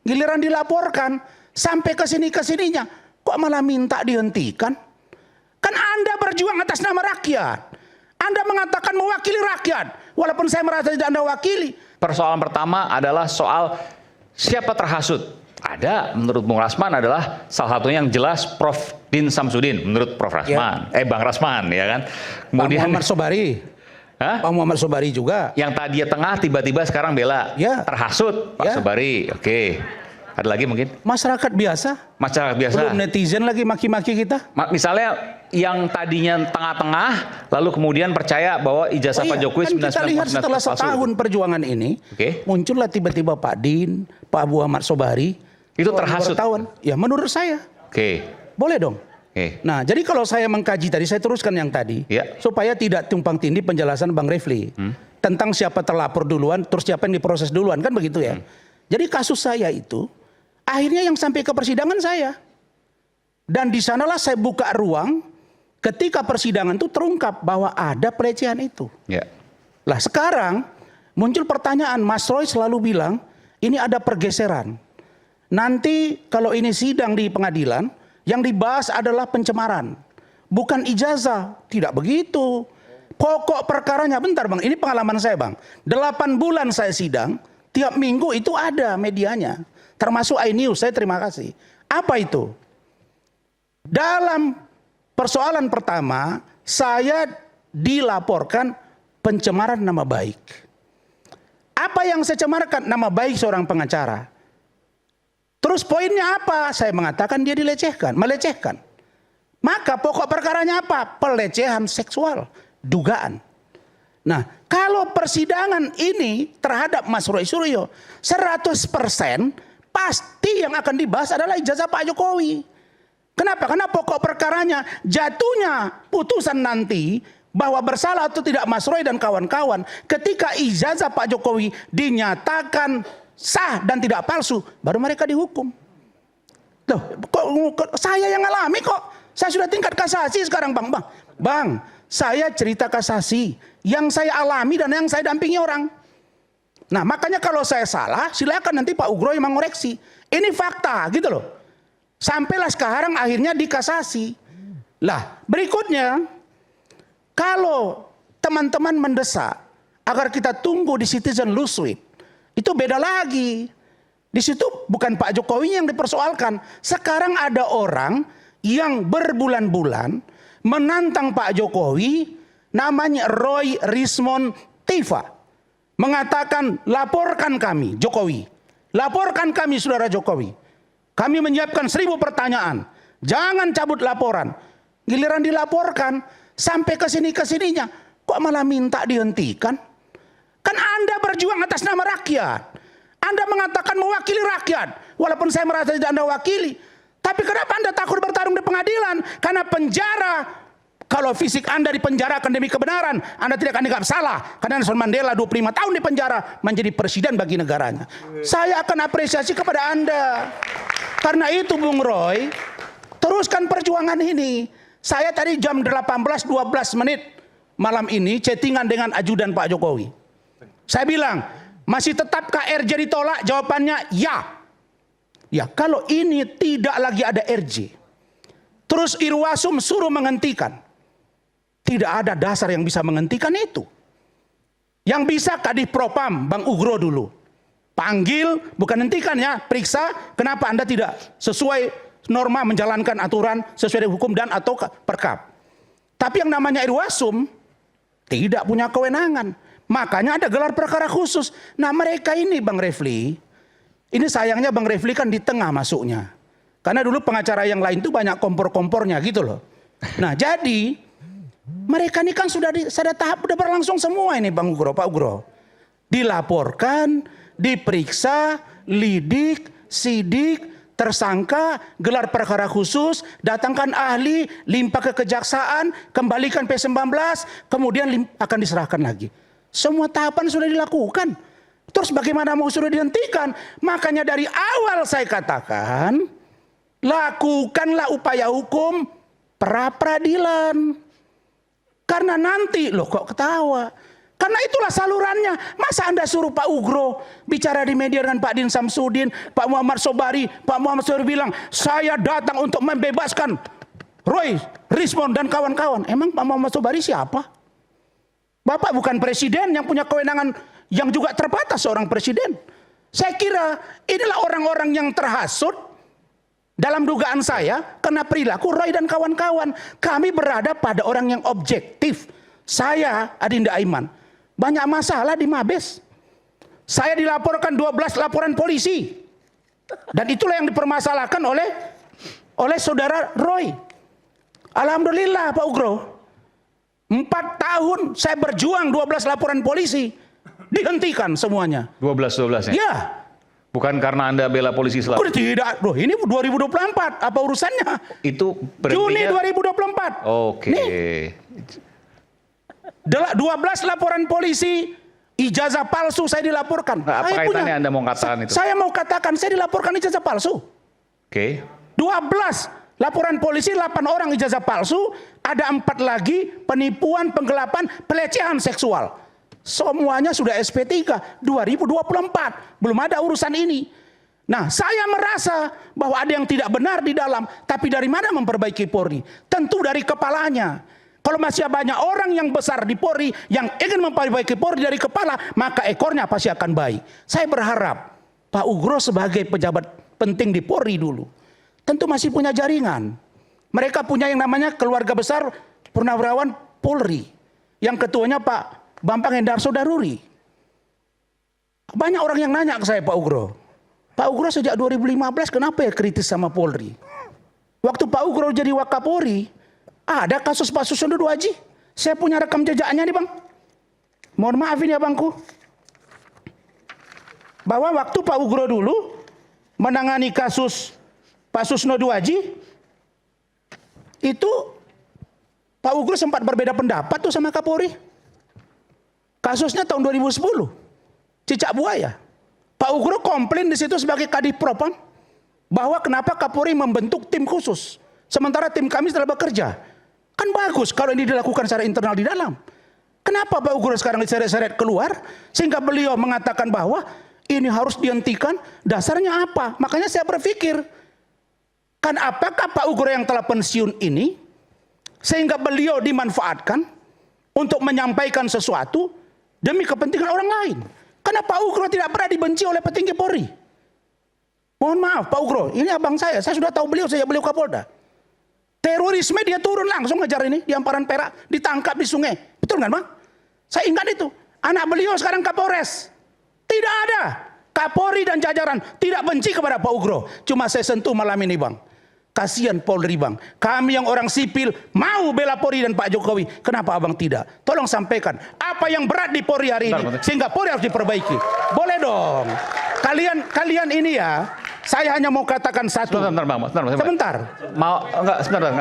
Giliran dilaporkan, sampai ke sini-kesininya, kok malah minta dihentikan? Kan Anda berjuang atas nama rakyat. Anda mengatakan mewakili rakyat, walaupun saya merasa tidak Anda wakili. Persoalan pertama adalah soal siapa terhasut. Ada, menurut Bung Rasman adalah salah satunya yang jelas Prof. Din Samsudin, menurut Prof. Rasman. Ya. Bang Rasman, ya kan. Kemudian Pak Muhammad Sobari. Hah? Pak Muhammad Sobari juga. Yang tadinya tengah, tiba-tiba sekarang bela. Ya. Terhasut, Pak Sobari. Oke. Ada lagi mungkin? Masyarakat biasa. Masyarakat biasa. Belum netizen lagi maki-maki kita. Misalnya yang tadinya tengah-tengah, lalu kemudian percaya bahwa ijazah Pak Jokowi kan kita lihat setelah setahun perjuangan ini, muncullah tiba-tiba Pak Din, Pak Muhammad Sobari. Itu terhasut? Ya menurut saya. Boleh dong. Nah, jadi kalau saya mengkaji tadi, saya teruskan yang tadi. Supaya tidak tumpang tindih penjelasan Bang Refli. Tentang siapa terlapor duluan, terus siapa yang diproses duluan, kan begitu ya. Jadi kasus saya itu, akhirnya yang sampai ke persidangan saya. Dan di sanalah saya buka ruang ketika persidangan itu terungkap bahwa ada pelecehan itu. Lah sekarang muncul pertanyaan, Mas Roy selalu bilang ini ada pergeseran. Nanti kalau ini sidang di pengadilan, yang dibahas adalah pencemaran. Bukan ijazah, tidak begitu. Pokok perkaranya, bentar Bang, ini pengalaman saya Bang. 8 bulan saya sidang, tiap minggu itu ada medianya. Termasuk iNews, saya terima kasih. Apa itu? Dalam persoalan pertama, saya dilaporkan pencemaran nama baik. Apa yang saya cemarkan? Nama baik seorang pengacara. Terus poinnya apa? Saya mengatakan dia dilecehkan, melecehkan. Maka pokok perkaranya apa? Pelecehan seksual, dugaan. Nah, kalau persidangan ini terhadap Mas Roy Suryo 100% pasti yang akan dibahas adalah ijazah Pak Jokowi. Kenapa? Karena pokok perkaranya jatuhnya putusan nanti bahwa bersalah atau tidak Mas Roy dan kawan-kawan ketika ijazah Pak Jokowi dinyatakan sah dan tidak palsu, baru mereka dihukum. Loh, kok saya yang alami kok? Saya sudah tingkat kasasi sekarang Bang. Bang, saya cerita kasasi yang saya alami dan yang saya dampingi orang. Nah, makanya kalau saya salah, silakan nanti Pak Ugro yang mengoreksi. Ini fakta gitu loh. Sampailah sekarang akhirnya dikasasi. Lah, berikutnya kalau teman-teman mendesak agar kita tunggu di Citizen Lawsuit, itu beda lagi. Di situ bukan Pak Jokowi yang dipersoalkan. Sekarang ada orang yang berbulan-bulan menantang Pak Jokowi, namanya Roy Rismond Tiva. Mengatakan, laporkan kami Jokowi. Laporkan kami saudara Jokowi. Kami menyiapkan 1000 pertanyaan. Jangan cabut laporan. Giliran dilaporkan, sampai ke sini-kesininya, kok malah minta dihentikan? Kan Anda berjuang atas nama rakyat. Anda mengatakan mewakili rakyat. Walaupun saya merasa tidak Anda wakili. Tapi kenapa Anda takut bertarung di pengadilan? Karena penjara, kalau fisik Anda dipenjarakan demi kebenaran, Anda tidak akan dianggap salah. Karena Nelson Mandela 25 tahun di penjara menjadi presiden bagi negaranya. Saya akan apresiasi kepada Anda. Karena itu Bung Roy, teruskan perjuangan ini. Saya tadi jam 18.12 menit malam ini chattingan dengan ajudan Pak Jokowi. Saya bilang, masih tetapkah RJ ditolak? Jawabannya ya. Ya, kalau ini tidak lagi ada RJ, terus Irwasum suruh menghentikan, tidak ada dasar yang bisa menghentikan itu. Yang bisa Kadif Propam, Bang Ugro dulu. Panggil, bukan hentikan ya, periksa kenapa Anda tidak sesuai norma menjalankan aturan sesuai hukum dan atau perkap. Tapi yang namanya Irwasum tidak punya kewenangan. Makanya ada gelar perkara khusus. Nah mereka ini Bang Refli, ini sayangnya Bang Refli kan di tengah masuknya. Karena dulu pengacara yang lain itu banyak kompor-kompornya gitu loh. Nah jadi mereka ini kan sudah tahap udah berlangsung semua ini Bang Ugro, Pak Ugro. Dilaporkan, diperiksa, lidik, sidik, tersangka, gelar perkara khusus, datangkan ahli, limpah ke kejaksaan, kembalikan P19, kemudian akan diserahkan lagi. Semua tahapan sudah dilakukan. Terus bagaimana mau sudah dihentikan? Makanya dari awal saya katakan, lakukanlah upaya hukum pra peradilan. Karena nanti, loh kok ketawa? Karena itulah salurannya. Masa Anda suruh Pak Ugro bicara di media dengan Pak Din Samsudin, Pak Muhammad Sobari, Pak Muhammad Sobari bilang, saya datang untuk membebaskan Roy, Rismond dan kawan-kawan. Emang Pak Muhammad Sobari siapa? Bapak bukan presiden yang punya kewenangan yang juga terbatas seorang presiden. Saya kira inilah orang-orang yang terhasut dalam dugaan saya karena perilaku Roy dan kawan-kawan. Kami berada pada orang yang objektif. Saya, Adinda Aiman, banyak masalah di Mabes. Saya dilaporkan 12 laporan polisi. Dan itulah yang dipermasalahkan oleh saudara Roy. Alhamdulillah Pak Ugro. 4 tahun saya berjuang 12 laporan polisi. Dihentikan semuanya. 12 ya? Ya. Bukan karena Anda bela polisi selalu? Tidak. Loh, ini 2024. Apa urusannya? Itu Juni berhentinya... 2024. Oke. Nih, 12 laporan polisi, ijazah palsu saya dilaporkan. Nah, apa kaitannya Anda mau katakan itu? Saya mau katakan saya dilaporkan ijazah palsu. Oke. 12 laporan polisi, 8 orang ijazah palsu, ada 4 lagi penipuan, penggelapan, pelecehan seksual. Semuanya sudah SP3 2024. Belum ada urusan ini. Nah, saya merasa bahwa ada yang tidak benar di dalam. Tapi dari mana memperbaiki Polri? Tentu dari kepalanya. Kalau masih banyak orang yang besar di Polri yang ingin memperbaiki Polri dari kepala, maka ekornya pasti akan baik. Saya berharap Pak Ugro sebagai pejabat penting di Polri dulu, tentu masih punya jaringan. Mereka punya yang namanya keluarga besar Purnawirawan Polri. Yang ketuanya Pak Bambang Hendarso Daruri. Banyak orang yang nanya ke saya, Pak Ugro. Pak Ugro sejak 2015 kenapa ya kritis sama Polri? Waktu Pak Ugro jadi Wakapolri, ada kasus Pak Susilo Dwaji. Saya punya rekam jejaknya nih Bang. Mohon maafin ya Bangku. Bahwa waktu Pak Ugro dulu menangani kasus Pak Susilo Dwaji, itu Pak Ugro sempat berbeda pendapat tuh sama Kapolri. Kasusnya tahun 2010, Cicak Buaya. Pak Ugro komplain di situ sebagai Kadif Propam bahwa kenapa Kapolri membentuk tim khusus, sementara tim kami telah bekerja. Kan bagus kalau ini dilakukan secara internal di dalam. Kenapa Pak Ugro sekarang diseret-seret keluar sehingga beliau mengatakan bahwa ini harus dihentikan? Dasarnya apa? Makanya saya berpikir, kan apakah Pak Ugro yang telah pensiun ini sehingga beliau dimanfaatkan untuk menyampaikan sesuatu demi kepentingan orang lain? Karena Pak Ugro tidak pernah dibenci oleh petinggi Polri. Mohon maaf Pak Ugro, ini abang saya sudah tahu beliau sejak beliau Kapolda. Terorisme dia turun langsung ngejar ini di Amparan Perak, ditangkap di sungai. Betul nggak Bang? Saya ingat itu. Anak beliau sekarang Kapolres. Tidak ada. Kapolri dan jajaran tidak benci kepada Pak Ugro. Cuma saya sentuh malam ini Bang. Kasihan Polri Bang. Kami yang orang sipil mau bela Polri dan Pak Jokowi. Kenapa Abang tidak? Tolong sampaikan apa yang berat di Polri hari ini sehingga Polri harus diperbaiki. Boleh dong. Kalian ini ya. Saya hanya mau katakan satu. Sebentar. Mau enggak sebentar.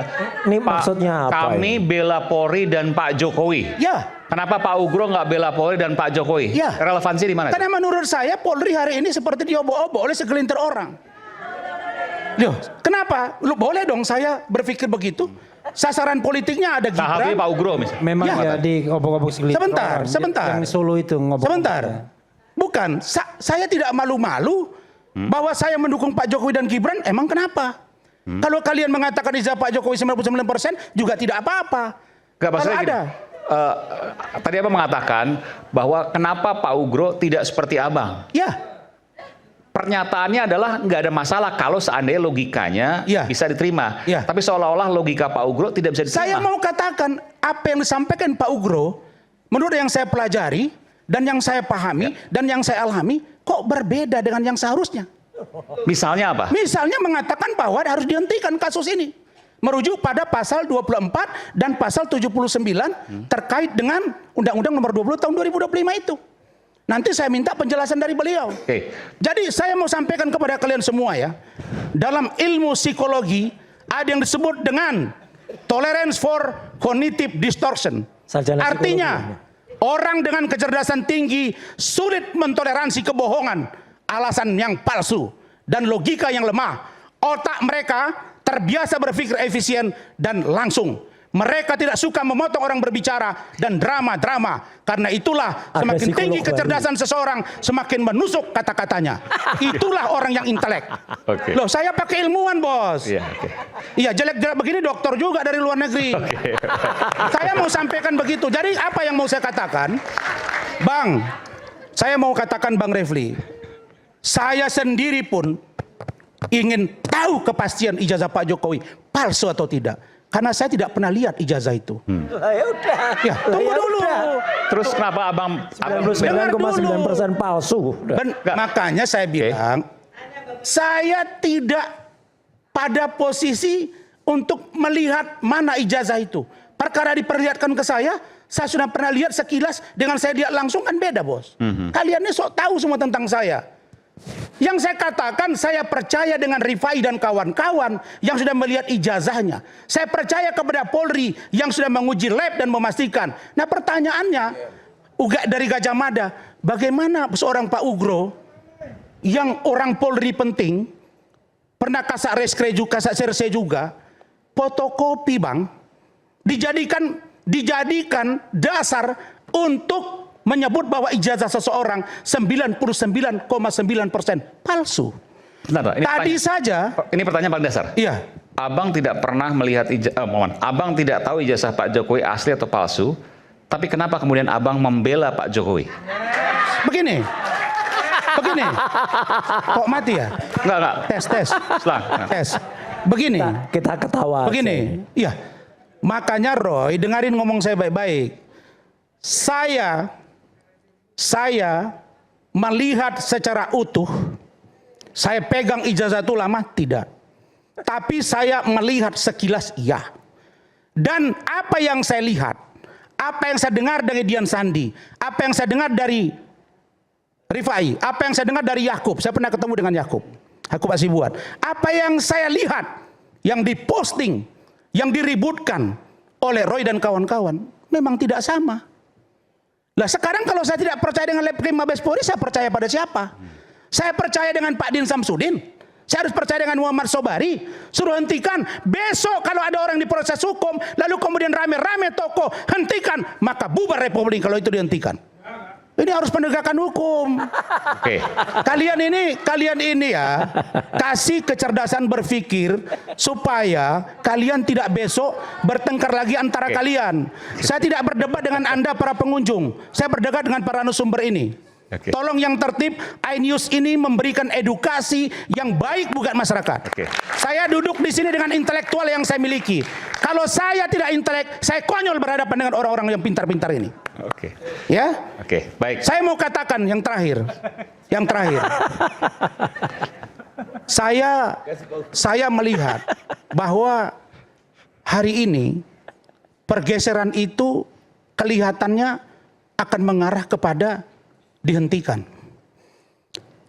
Ini maksudnya apa? Kami bela Polri dan Pak Jokowi. Ya. Kenapa Pak Ugro nggak bela Polri dan Pak Jokowi? Ya. Relevansi di mana? Karena menurut saya Polri hari ini seperti diobok-obok oleh segelintir orang. Loh, kenapa? Boleh dong saya berpikir begitu. Sasaran politiknya ada Gibran. Pak Ugro misalnya. Memang ya di obok-obok segelintir. Sebentar. Yang Solo itu ngobok. Sebentar. Bukan, saya tidak malu-malu bahwa saya mendukung Pak Jokowi dan Gibran. Emang kenapa? Kalau kalian mengatakan ijazah Pak Jokowi 99% juga tidak apa-apa. Kalau ada. Tadi Abang mengatakan bahwa kenapa Pak Ugro tidak seperti Abang? Ya. Pernyataannya adalah nggak ada masalah kalau seandainya logikanya bisa diterima. Ya. Tapi seolah-olah logika Pak Ugro tidak bisa diterima. Saya mau katakan apa yang disampaikan Pak Ugro, menurut yang saya pelajari dan yang saya pahami dan yang saya alami, kok berbeda dengan yang seharusnya. Misalnya apa? Misalnya mengatakan bahwa harus dihentikan kasus ini. Merujuk pada pasal 24 dan pasal 79 terkait dengan Undang-Undang Nomor 20 Tahun 2025 itu. Nanti saya minta penjelasan dari beliau. Jadi saya mau sampaikan kepada kalian semua ya. Dalam ilmu psikologi ada yang disebut dengan tolerance for cognitive distortion. Artinya orang dengan kecerdasan tinggi sulit mentoleransi kebohongan, alasan yang palsu, dan logika yang lemah. Otak mereka terbiasa berpikir efisien dan langsung. Mereka tidak suka memotong orang berbicara dan drama-drama. Karena itulah semakin tinggi kecerdasan seseorang, semakin menusuk kata-katanya. Itulah orang yang intelek. Loh, saya pakai ilmuwan, bos. Iya, jelek-jelek begini dokter juga dari luar negeri. Saya mau sampaikan begitu. Jadi apa yang mau saya katakan? Bang, saya mau katakan Bang Refli, saya sendiri pun ingin tahu kepastian ijazah Pak Jokowi palsu atau tidak. Karena saya tidak pernah lihat ijazah itu. Ya udah. Ya, tunggu dulu. Terus kenapa abang 99,9% palsu? Makanya saya bilang, saya tidak pada posisi untuk melihat mana ijazah itu. Perkara diperlihatkan ke saya sudah pernah lihat sekilas, dengan saya lihat langsung kan beda, bos. Kalian ini sok tahu semua tentang saya. Yang saya katakan, saya percaya dengan Rifai dan kawan-kawan yang sudah melihat ijazahnya. Saya percaya kepada Polri yang sudah menguji lab dan memastikan. Nah pertanyaannya, dari Gajah Mada, bagaimana seorang Pak Ugro yang orang Polri penting, pernah Kasat Reskre juga, Kasat Serse juga, fotokopi bang, dijadikan dasar untuk menyebut bahwa ijazah seseorang 99,9% palsu. Bentar, ini pertanyaan paling dasar. Iya. Abang tidak pernah melihat abang tidak tahu ijazah Pak Jokowi asli atau palsu, tapi kenapa kemudian abang membela Pak Jokowi? Begini. Kok mati ya? Enggak. Tes. Begini. Kita ketawa. Begini. Iya. Makanya Roy, dengarin ngomong saya baik-baik. Saya melihat secara utuh, saya pegang ijazah itu lama tidak. Tapi saya melihat sekilas iya. Dan apa yang saya lihat, apa yang saya dengar dari Dian Sandi, apa yang saya dengar dari Rifai, apa yang saya dengar dari Yakub, saya pernah ketemu dengan Yakub Hasibuan. Apa yang saya lihat, yang diposting, yang diributkan oleh Roy dan kawan-kawan, memang tidak sama. Lah sekarang kalau saya tidak percaya dengan Letkrim Mabes Polri, saya percaya pada siapa? Saya percaya dengan Pak Din Samsudin. Saya harus percaya dengan Muhammad Sobari. Suruh hentikan. Besok kalau ada orang diproses hukum, lalu kemudian rame-rame tokoh, hentikan. Maka bubar Republik kalau itu dihentikan. Ini harus penegakan hukum. Kalian ini ya, kasih kecerdasan berpikir supaya kalian tidak besok bertengkar lagi antara kalian. Saya tidak berdebat dengan Anda para pengunjung. Saya berdebat dengan para narasumber ini. Tolong yang tertib, iNews ini memberikan edukasi yang baik buat masyarakat. Saya duduk di sini dengan intelektual yang saya miliki. Kalau saya tidak intelek, saya konyol berhadapan dengan orang-orang yang pintar-pintar ini. Ya? Baik. Saya mau katakan yang terakhir. Saya melihat bahwa hari ini pergeseran itu kelihatannya akan mengarah kepada dihentikan.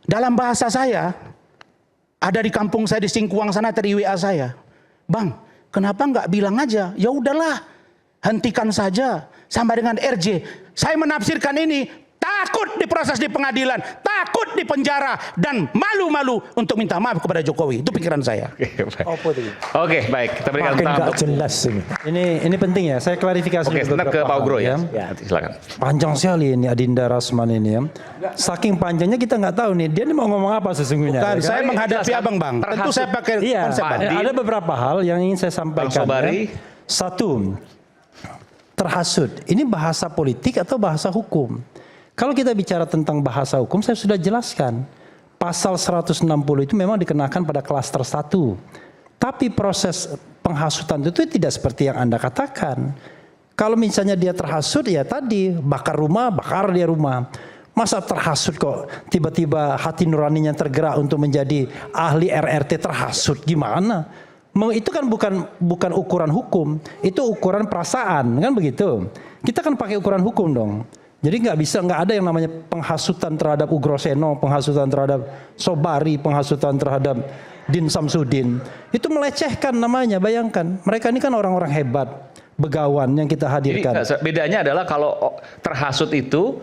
Dalam bahasa saya, ada di kampung saya di Singkuang sana tadi WA saya, Bang, kenapa nggak bilang aja, ya udahlah, hentikan saja sama dengan RJ. Saya menafsirkan ini takut diproses di pengadilan, takut di penjara, dan malu-malu untuk minta maaf kepada Jokowi. Itu pikiran saya. Oke, baik. Kita berikan nggak jelas ini. Ini penting ya. Saya klarifikasi. Ke Pak Ugro ya. Silakan. Panjang sekali ini Adinda Rasman ini ya. Saking panjangnya kita nggak tahu nih dia ini mau ngomong apa sesungguhnya. Bukan, saya menghadapi abang bang. Tentu saya pakai konsep bang. Ada beberapa hal yang ingin saya sampaikan. Ya. Satu, terhasut. Ini bahasa politik atau bahasa hukum? Kalau kita bicara tentang bahasa hukum, saya sudah jelaskan. Pasal 160 itu memang dikenakan pada klaster 1. Tapi proses penghasutan itu tidak seperti yang Anda katakan. Kalau misalnya dia terhasut, ya tadi bakar dia rumah. Masa terhasut kok tiba-tiba hati nuraninya tergerak untuk menjadi ahli RRT terhasut, gimana? Itu kan bukan ukuran hukum, itu ukuran perasaan, kan begitu. Kita kan pakai ukuran hukum dong. Jadi nggak ada yang namanya penghasutan terhadap Ugroseno, penghasutan terhadap Sobari, penghasutan terhadap Din Samsudin. Itu melecehkan namanya, bayangkan. Mereka ini kan orang-orang hebat, begawan yang kita hadirkan. Jadi, bedanya adalah kalau terhasut itu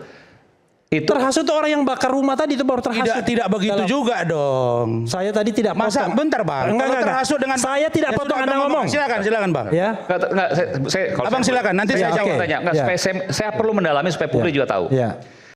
Itu terhasut itu orang yang bakar rumah tadi itu baru terhasut. Tidak begitu juga dong. Saya tadi tidak Masa potong. bentar Bang. Kalau terhasut dengan saya tidak Ya potong sudah, Anda Abang ngomong. Silakan Bang. Ya. kalau Abang silakan, nanti saya jawab. Tanya, supaya saya perlu mendalami supaya publik juga tahu. Ya.